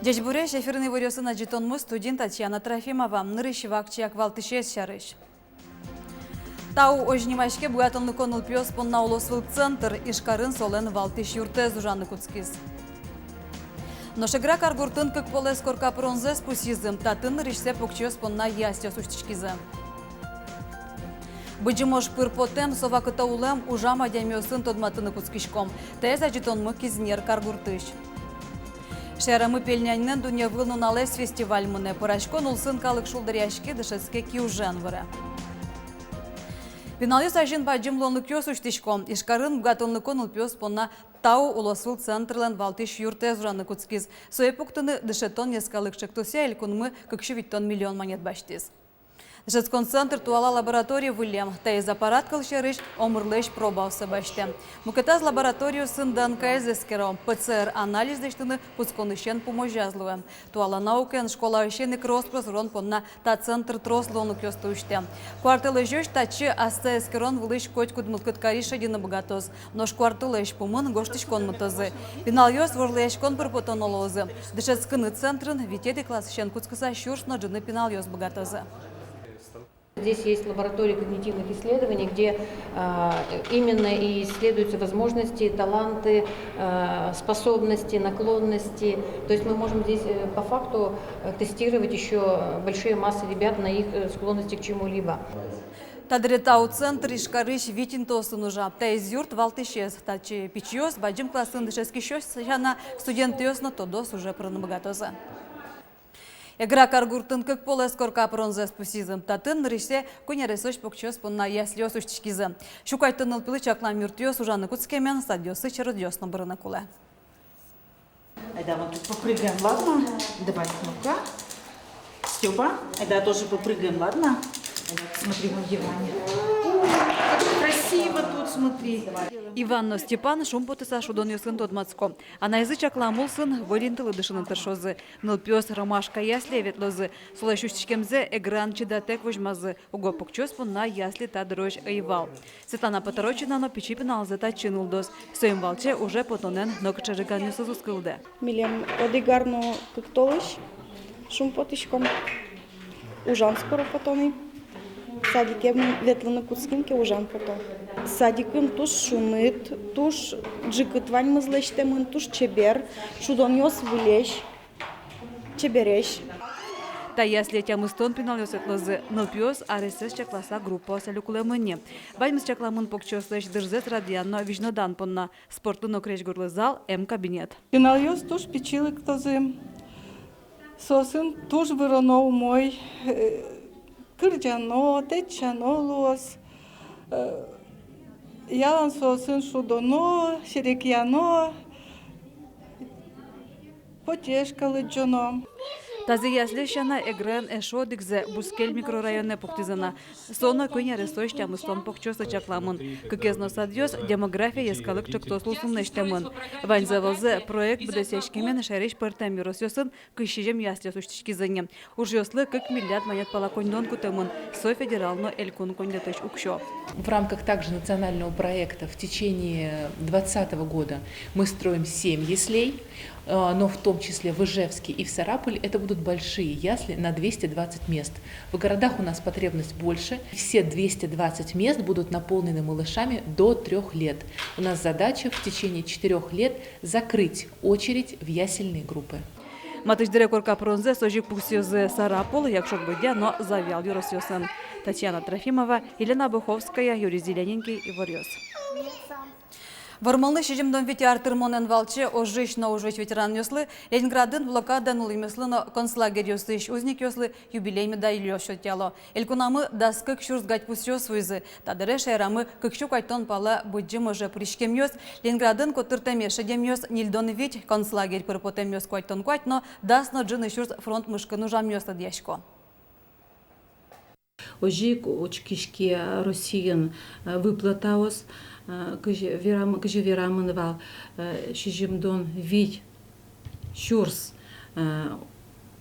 Дежбуреш эфирный вырёсын аджитонмы студент Татьяна Трофимова. Нырыщевак чек валтышес шарыш. Тау ожнимашке буятонны конул пёс понна улосвыл центр ишкарын солен валтыш юрте зужаны куцкиз. Но шегра каргуртын как полес корка пронзе спусизым, татын нырышсе покчёс понна ястя суштичкизы. Быджимош пырпотем совакыта улем ужама дямёсын тодматыны куцкишком. Тез аджитонмы кизнер каргуртыш. Шерамы пельняннен дуня вылну налес фестиваль мыне. Порашкон улсын калык шулдыряшке дышеске киужен выры. Пиналюс ажин баджим лонлы кёс уштишком. Ишкарын бгатонлы конул пёс понна тау улосвыл центрлен валтыш юрте зураны куцкиз. Соепуктыны дышетон нескалык шектуся элькунмы кыкшевиттон миллион монет баштиз. Жецконцентр туала лаборатория вылем. Тайыз аппарат кылшерыш омырлыш пробаусы башты. Мукетаз лабораторию сын ДНК эскеро. ПЦР анализ дештыны пусконышен поможазлывы. Туала наукен школа ищены кроспрос рон понна та центр трослону кёсту уште. Кварталы жёш тачы асты эскерон вылыш коть кудмылкыт кариша дины богатоз. Нош кварталы ищ пумын гоштышкон мытозы. Пинал ёс ворлыяшкон пырпотонолозы. Дышецкыны центрын витеды класс щен куцкыса щуршно джины пинал ёс богатозы. Здесь есть лаборатория когнитивных исследований, где именно и исследуются возможности, таланты, способности, наклонности. То есть мы можем здесь по факту тестировать еще большие массы ребят на их склонности к чему-либо. Тадретау центр ишкарыш витинтосы нужа. Тайз юрт валтышес. Тачи пичьёс, баджим классын дышески щёс, сяна студент ёсно тодос уже пронабогатоза. Эгра каргуртын как поле скорка пронзе спусизм. Татын нырышсе кунересоч покчёс понна яслёс уштичкизы. Шукайтын ылпылы чаклам юртёс ужаны куцкемен стадиосы черодёсно бырына куле. Айда, вот тут попрыгаем, ладно? Давай, ну-ка. Стёпа, айда тоже попрыгаем, ладно? Айда, смотри, на диване. Как красиво тут, смотри. Иванно Степан шумпотыса шудон ёсын тодмацко. А на язычак ламулсын выринтылы дышынын тыршозы. Ныл пёс ромашка ясли ветлозы. Солай шуштичкемзе эгран чидатек вожмазы. Уго покчёс понна ясли та дрожь айвал. Светлана Поторочина но печи пеналзе та чинулдос. Соим валче уже потонен нокчарыган ёсыз ускылды. Милем одигарно кыктолыш шумпотышком. Ужан скоро потоны. Садикем ветланы куцкинке ужан потом. Садикым туш шумит, туш джикытвань мызлештемын, туш чебер, шудон ёс вылеш, чебереш. Та ясли тямыстон пинал ёсетлозы. Ныл пёс аресес чакласа группа оселюкулемыне. Баймыз чакламын покчёслэш дырзет радианно вижнодан понна. Спортлын окреч горлы зал, М-кабинет. Пинал ёс туш печилык тозы. Сосын туш выроно мой. Кырджано, течано лос. Ялан сосын шудоно, шерекьяно, потешкалы джоно. Тазы ясли шана эгрен эшо дикзе Бускель микрорайонне пуктизана. Соно көне ресош тямыстон покчоса чакламын. Кыкезно садьёс демография ескалык чыктослусын нештемын. Ванзавалзе проект бдесешкемен шериш пыртем юросёсын кышижем ясли суштичкизыне. Ужёслы кык миллиард монет палаконьдон кутымын. Со федерално элькун кондетыш укшо. В рамках также национального проекта в течение 2020 года мы строим 7 яслей, но в том числе в Ижевске и в Сарапуле это будут большие ясли на 220 мест. В городах у нас потребность больше. Все 220 мест будут наполнены малышами до 3 лет. У нас задача в течение 4 лет закрыть очередь в ясельные группы. Матыш директорка пронзе сожик пуксёзы Сарапул, якшок быдя, но завял юросёсын. Татьяна Трофимова, Елена Буховская, Юрий Зелененький и Ворёс. Вармалны шижимдон ветер тырмонен валче ожиш на ужвич ветеран ёслы, Ленинградын блокадан улымеслы на концлагерь ёслыш узник ёслы юбилей медаль ёшо тело. Элькунамы даскык шурсгать пусёс вызы, тадыре шайрамы кыкщу кайтон пала буджим уже пришкем ёс, Ленинградын котыртеме шедем ёс нильдон вить концлагерь пырпотем ёс кайтон кать, но дасно джины шурс фронт мышкыну жам ёслы дьяшко. ожик очкишке Россиян выплатаос, кыжи верамынвал шижимдон вить щурс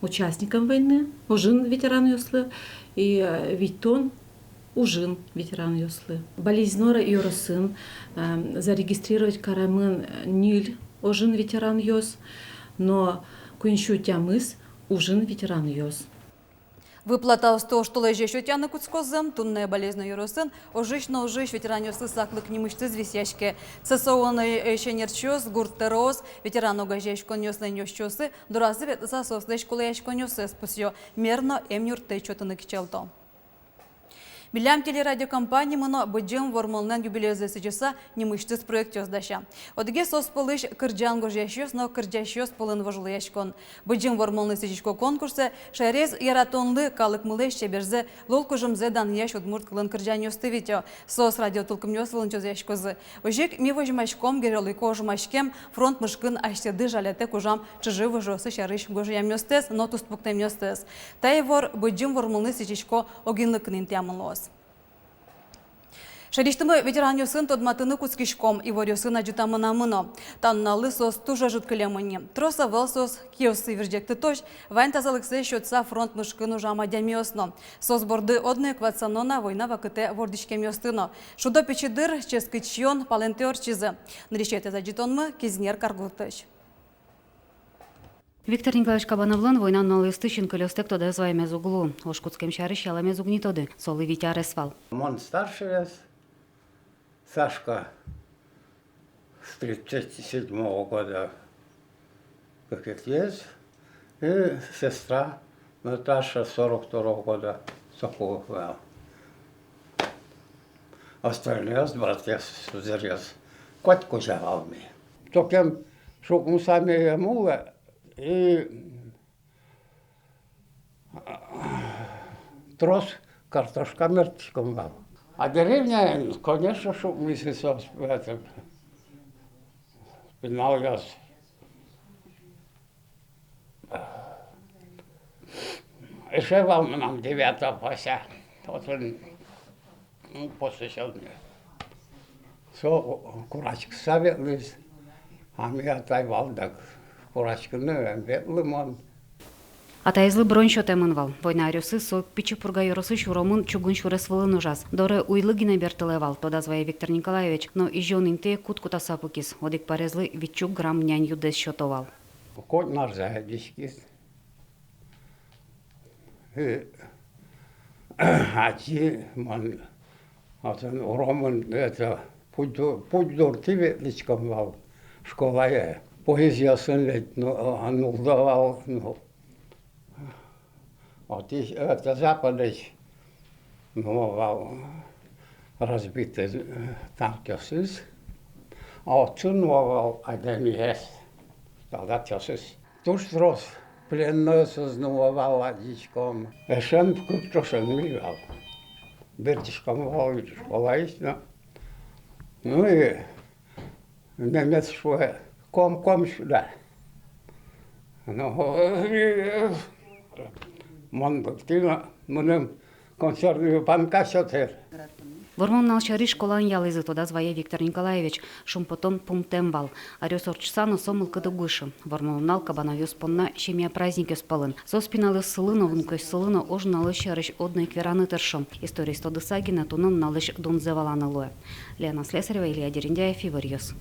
участникам войны, ожин ветеран Йослы, и витон ужин ветеран Йослы. Болезнора и оросын зарегистрировать карамын ниль ожин ветеран Йос, но куиншу тямыс ужин ветеран Йос. Выплата то, что лежит тяна куцкозем, тунная болезнь юросен, ожиж на ожиж ветеранерсы саклык немышцы звесящки. Цесованный шенерчос, гуртероз, ветерану газящко нёсный нёсчосы, дуразы ветса сослещ колеящко нёсы спусё, мерно эмнюр течётыны кичелто. Билям телерадиокомпании мыно быджым вормолнен юбилезы часа немышчыз проект ёздаща. Одге сос полыш кырджан гожящёс, но кырджащёс полын вожлыяшкон. Быджым вормолны сечичко конкурсы шарез яратонлы калык мылеш чеберзе лол кожымзе дан яш удмурт кылын кырджан ёстывитё. Сос радио тулкым ёсвылын чозяшкозы. Ожик ми вожмашком геролы кожмашкем фронт мышкын аштеды жалете кожам чыжы вожосы шарыш гожям ёстес, но туспуктем ёстес. Тайвор быджым вормолны сечичко огинлыкын тямылос. Шариштымы ветеран ёсын тодматыны куцкишком и ворёсын аджутамына мыно. Танналы сос тужа жуткалемыни. Троса вел сос киосы виржекты точ, вайн тазалыксы счётса фронт мышкыну жама дямиосно. Сос борды одны квацанона война вакыте вордичкем ёстыно. Шудо печидыр ческычьон палентеор чизы. Нарещете заджитонмы кизнер каргултыч. Виктор Николаевич Кабановлан войнан налыстыщин колёстек тоды зваймез углу. Ошкутскем шарыш яламез угни тоды. Солы витя ресвал. Он старший раз. Сашка с 1937 года как есть, и сестра Наташа 42 года Соколова. Остальные братья сузерез. Котку жавал мне. Только шок мы сами ему и трос картошка мертвым был. А деревня, конечно, чтобы мы сейчас спинал газ. Еще вам нам 9 пася. Вот он после сегодня. Все, курачек ставились, а мы отайвал, так курачку не лимон. Атайзлы бронь шотемынвал. Война арёсы сок пичи пурга юросы шуромын чугун шурес вылын ужас. Доры уйлы гина бертылевал, тода звая Виктор Николаевич, но и жёнынте кут-кута сапукис. Одик парезлы вичук грамм нянь юдес шотовал. Кот наш заедишкис. Ачи, ман, атын уромын, это, путь дурти личком вал. Школа я. Поэзиясын лет, анулдавал, Вот это западный, разбитый танкерсыз, а отсюда один есть, тогда тесыз. Туш рос, пленной сознавал одичком. Эшен куптрошен мигал, бертишком вал, школа есть, ну и немец шве, ком сюда. Мон бактина, монем консервный панка шотер. Вормон шарыш школан ялызы тода звая Виктор Николаевич, шум потом пумтемвал. Арёс орчсано сомыл кыдыгышы. Вормонал кабанавёс понна щемия праздники спалын. Со спиналы сылына вункой сылына ожналы шарыш одной квераны тершом. История стоды сагина тунын налыш дунзеваланы луэ. Лена Слесарева, Илья Дерендяев, Иварьёс.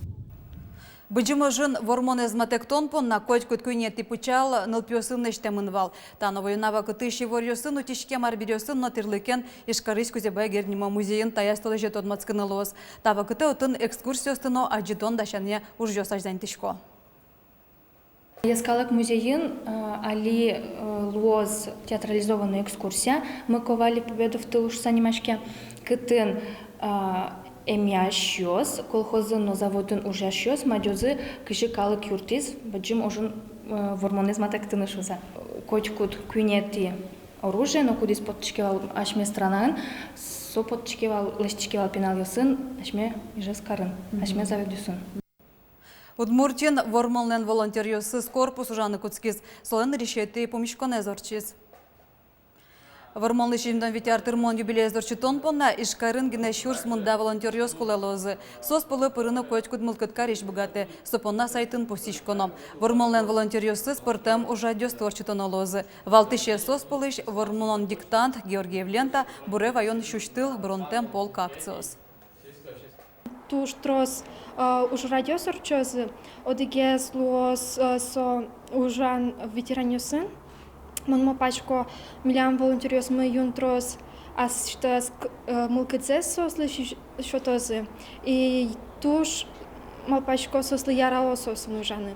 Быджымы жын вормон эзматектон понна коть куткуйне типучал нылпёсын нештемынвал. Таны воюнава кытыщи ворьёсын утишке марбирёсын нотирлыкен ишкарыш кузебай гернима музейын таястолы жет одмацкынылос. Тава кыты отын экскурсиостыно аджидон дашане ужжёс аждантишко. Яскалык музейын али луоз театрализованная экскурсия. Мы ковали победу в тылуш санимашке. Кытын эмящёс, колхозын заводын ужащёс, мадёзы кыши калык юртиз, баджим ожын вормонезма тактыны шуза. Котькут кюнети оружие, но кудис подчикевал ашме странан, со подчикевал лещикевал пенал ёсын, ашме ижес карын, ашме заведюсын. Удмуртин вормолнен волонтер ёсыз корпус ужаны куцкиз, солен решеты помешконе зорчиз. Вормонлы шимдан витяр тырмон юбилездор чутон понна ишкарын гіне шурс мында волонтер йос кулелозы. Сос пылы пырыны койткуд мылкытка реш богаты, сопонна сайтын посичконом. Вормонлен волонтер йосы спортем уже дёстор чутонолозы. Валтыше сос пылыш вормонон диктант Георгиев лента буре вайон шуштыл бронтем полк акциос. Туш трос уж радиосор чозы одигес лос со ужан ветеранюсын. Mon pačko miliam volunterios мы юнтрос as štas mulkedzes sosli šotozi и туш mal pačko sosli ярало сосны ужаны.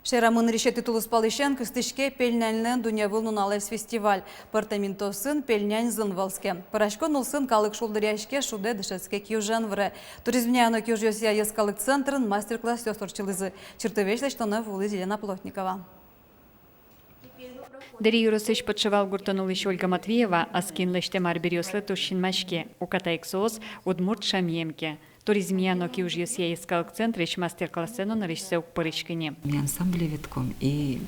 Шерамын решеті тулыс палышен кыстышке пельнянлен дунявыл нуналес фестиваль. Партаментосын пельнянь зынвалске. Парашкон улсын калык шулдыряшке шуде дышецке кюжен вре. Туризмняно кюжёсия ескалык центрын мастер-класс ёсторчылызы. Чертовешлештоны вулы Елена Плотникова. Дери юросыш подшивал гуртанулыш Ольга Матвеева, аскин леште марберёслы тушин машке, укатайксоз, удмурт шамьемке. Туризмияно киуж ёсия искал центрич мастер-классену наришсеук парышкине. Ансамбле ветком и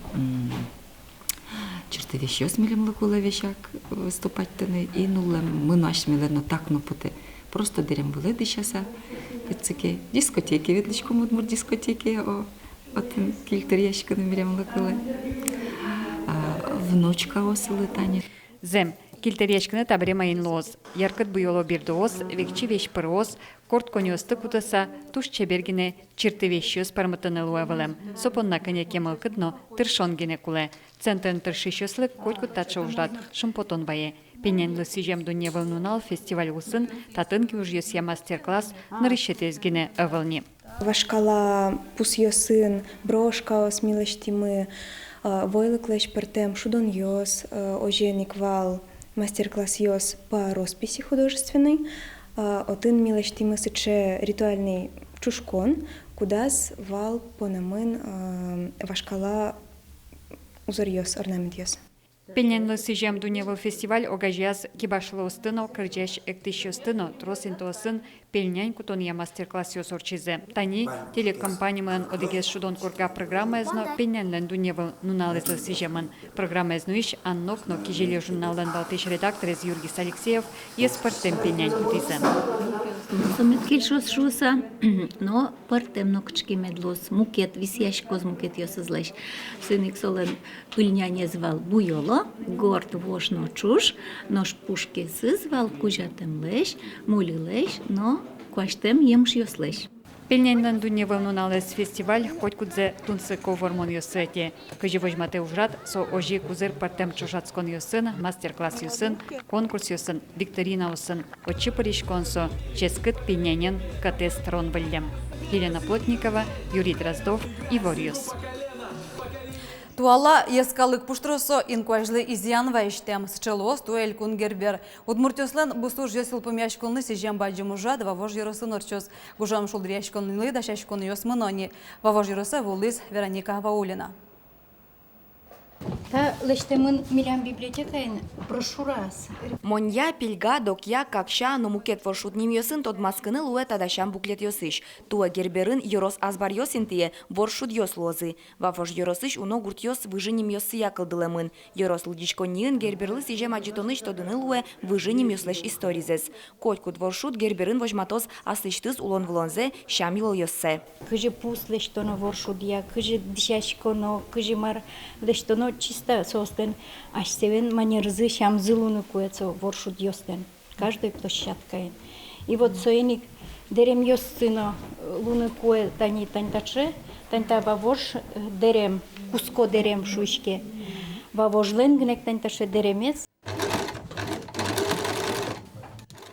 чертовищ ёсмилем лыкула вещак выступать-тыны, и нулем мы нашмилено так нупуты. Просто дерем были дышаса, ицеке дискотеки, ветличком удмурт дискотеки, от кильтерьяшка намерем лыкулы. Внучка осылы тани. Зем, кильтерьяшканы табре майын лоз. Яркат буйоло бирдоос, векчи вещ пырос, корт конёсты кутаса, туш чебергине чертовещёс парматаны луэвалем. Сопонна коньяке мылкыдно тыршонгине куле. Центрын тыршищёслык котку тача уждат, шумпотон бае. Пенянлы сижем дуне волнунал фестиваль усын, татынки уж ёсия мастер-класс нарышетезгине ывылни. Вашкала пус ёсын, брошка осмилыштимы, войлык леш пертем шудон ёс, оженик вал мастер-класс ёс по росписи художественной, отын милыштимы сыче ритуальный чушкон, кудас вал понамын вашкала узор ёс, орнамент ёс. Пенянлы сижем дуневыл фестиваль огажяз кибашлы устыно, кырджаш эктищ устыно, тросинто сын, пельнянь кутония мастер-класс ёсорчизе. Тани телекомпаниямын одегез шудон курга программа эзно пенянлен дуневыл нуналезлы сижемын. Программа эзно иш аннок, но кижеле журналдан балтыш редактор из Юргис Алексеев еспартем пенянь кутизе. Сометкельшос шуса, но партем нокчки медлос, мукет, висяшкоз мукет ёсызлеш. Сыник солен пыльняне звал буйоло, горд вошно чуш, нож пушки сызвал, кужатем леш, мули леш, но куаштем емш ёслеш. Пельнянлен дуневыл нуналез фестиваль, хоть кудзе тунсы ковормон ёсети. Кыжи вожмате ужрат, со ожи кузыр партем чужатскон ёсын, мастер-класс ёсын, конкурс ёсын, викторина ёсын. Очи паришконсо, ческыт пельнянен катес трон выльем. Елена Плотникова, Юрий Дроздов, Ивориус. Туала ескалык пуштросо инкуажлы изян вайштем счелос туэль кунгербер. Удмуртёслен бусуж ёсил помяшколны сижем баджим ужад вавож ёросын орчос. Гужам шулдряшколны дашашколны ёсмынони. Вавож ёроса вулыс Вероника Ваулина. Та лештемын милям библиотекайн брошурас. Монья, пильга, докья, какша, но мукет воршут ним ёсын тот маскыны луэ тадашам буклет ёсыш. Туа герберын ёрос азбар ёсинтие воршут ёс лозы. Вафош ёросыш уно гурт ёс выжиним ёсы якылдылымын. Ёрос лудичко ниын герберлы сижем аджитоныш тодыны луэ выжиним ёслеш историзес. Котькут воршут герберын вожматос асыштыз улон влонзе шамило ёссе. Кыжы пус лештоно воршут я, кыжы дишашконо, кыжы мар лештоно чисто состен, аж севен манерзы шамзылуны куется воршут ёстен. Каждой площадкой. И вот соеник дерем ёссыно луны куэ тани тантаче, танта вавош дерем, куско дерем шуйшке. Вавожлен гнек танташе деремец.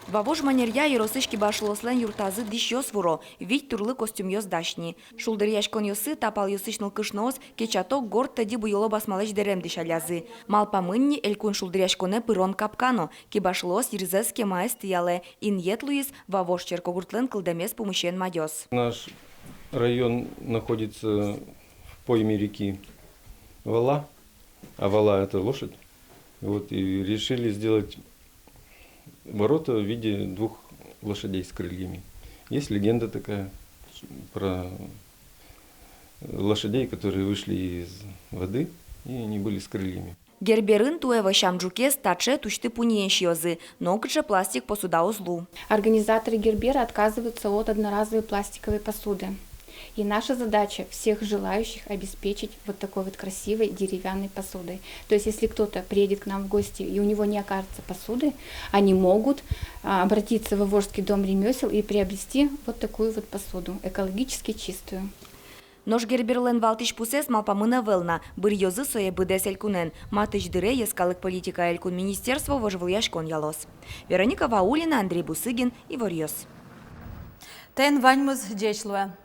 Вавож манерья и росышки башлослен юртазы диш ёс вуро, вить турлы костюм ёс дашни. Шулдыр яшкон ёсы тапал ёсышныл кышноос, кечато горд тади буйоло басмалеш дерем дишалязы. Малпамынни элькун шулдыр яшконе пырон капкано, ки башлос ирзес кемаес тияле, ин луис вавож черкогуртлен кылдемес помыщен мадёс. Наш район находится в пойме реки Вала, а Вала это лошадь. Вот, и решили сделать ворота в виде двух лошадей с крыльями. Есть легенда такая про лошадей, которые вышли из воды, и они были с крыльями. Герберын туева шамджуке стаче тучты пуньенщиозы, ногже пластик посуда узлу. Организаторы Гербера отказываются от одноразовой пластиковой посуды. И наша задача всех желающих обеспечить вот такой вот красивой деревянной посудой. То есть, если кто-то приедет к нам в гости и у него не окажется посуды, они могут обратиться в Волжский дом ремесел и приобрести вот такую вот посуду, экологически чистую. Нож герберлен валтиш пусес малпамына велна, бір йозы сое быдес элькунен, матыч дыре ескалык политика элькун министерство вожвыл яшкон ялос. Вероника Ваулина, Андрей Бусыгин, Ивор Йос. Тен ваньмыз дечлуя.